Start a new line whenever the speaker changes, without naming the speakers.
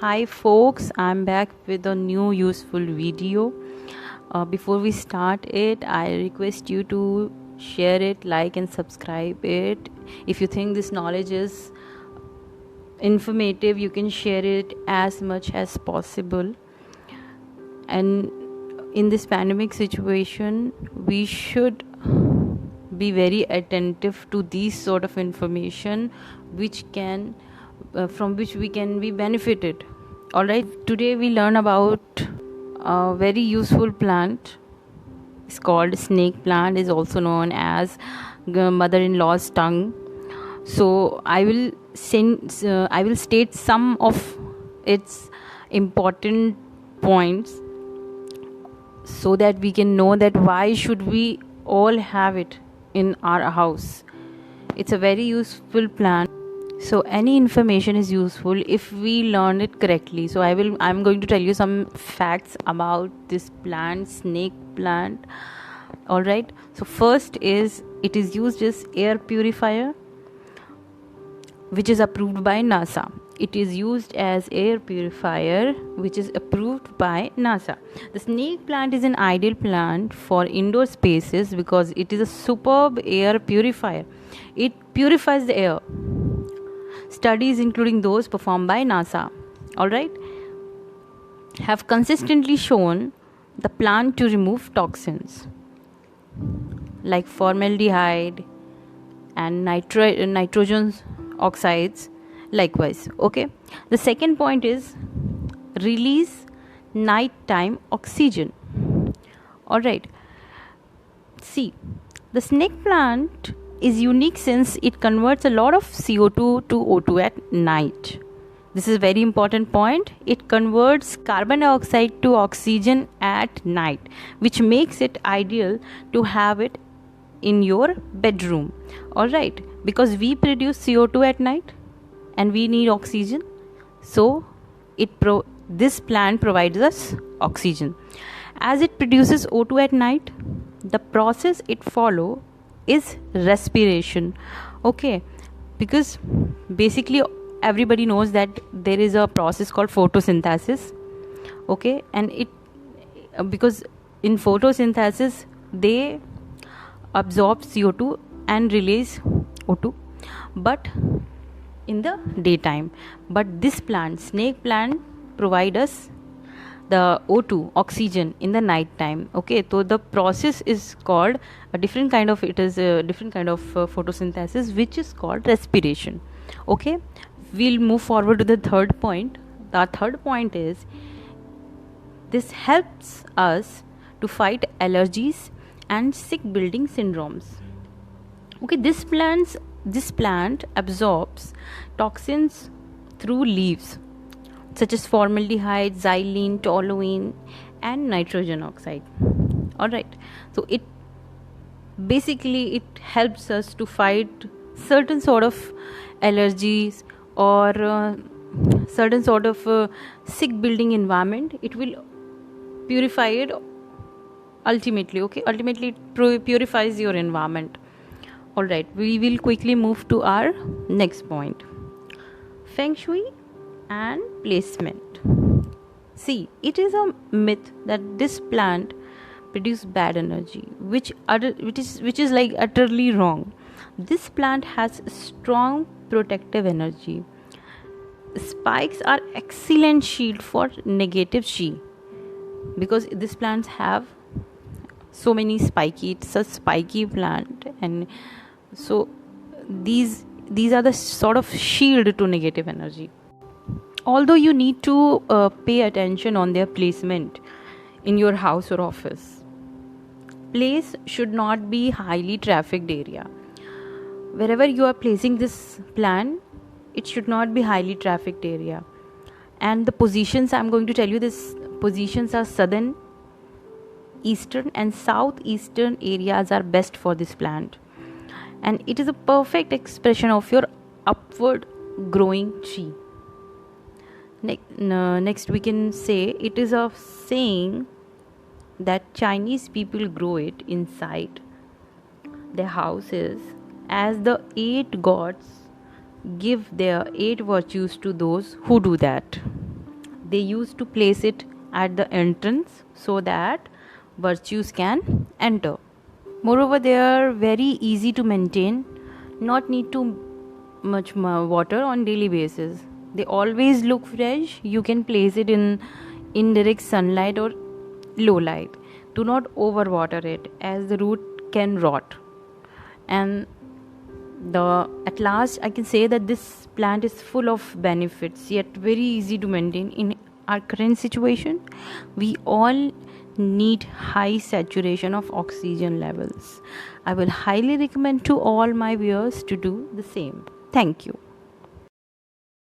Hi folks, I'm back with a new useful video. Before we start it, I request you to share it, like and subscribe it. If you think this knowledge is informative, you can share it as much as possible. And in this pandemic situation, we should be very attentive to these sort of information which can from which we can be benefited. All right, today we learn about a very useful plant. It's called snake plant, is also known as mother-in-law's tongue. So I will state some of its important points so that we can know that why should we all have it in our house. It's a very useful plant. So any information is useful if we learn it correctly. So I'm going to tell you some facts about this plant, snake plant. All right, so first is it is used as air purifier, which is approved by NASA. It is used as air purifier, which is approved by NASA. The snake plant is an ideal plant for indoor spaces because it is a superb air purifier. It purifies the air. Studies, including those performed by NASA, all right, have consistently shown the plant to remove toxins like formaldehyde and nitrogen oxides likewise. Okay, the second point is release nighttime oxygen. All right, see, the snake plant is unique since it converts a lot of CO2 to O2 at night. This is a very important point. It converts carbon dioxide to oxygen at night, which makes it ideal to have it in your bedroom. All right, because we produce CO2 at night and we need oxygen, so this plant provides us oxygen. As it produces O2 at night, the process it follows is respiration. Okay, because basically everybody knows that there is a process called photosynthesis. Okay, and it because in photosynthesis they absorb CO2 and release O2, but in the daytime. But this plant, snake plant, provide us the O2 oxygen in the night time. Okay, so the process is called a different kind of photosynthesis, which is called respiration. Okay, we'll move forward to the third point. The third point is this helps us to fight allergies and sick building syndromes. Okay, this plant absorbs toxins through leaves such as formaldehyde, xylene, toluene, and nitrogen oxide. All right, so it helps us to fight certain sort of allergies or certain sort of sick building environment. It will purify it ultimately. Okay, ultimately it purifies your environment. All right, we will quickly move to our next point: feng shui and placement. See, it is a myth that this plant produces bad energy, which is like utterly wrong. This plant has strong protective energy. Spikes are excellent shield for negative chi, because these plants have so many spiky. It's a spiky plant, and so these are the sort of shield to negative energy. Although you need to pay attention on their placement in your house or office. Place should not be highly trafficked area. Wherever you are placing this plant, it should not be highly trafficked area. And the positions, I'm going to tell you, this positions are southern, eastern and southeastern areas are best for this plant, and it is a perfect expression of your upward growing tree. Next we can say it is a saying that Chinese people grow it inside their houses as the 8 gods give their 8 virtues to those who do that. They used to place it at the entrance so that virtues can enter. Moreover, they are very easy to maintain, not need too much water on daily basis. They always look fresh. You can place it in indirect sunlight or low light. Do not overwater it, as the root can rot. And at last I can say that this plant is full of benefits, yet very easy to maintain. In our current situation, we all need high saturation of oxygen levels. I will highly recommend to all my viewers to do the same. Thank you.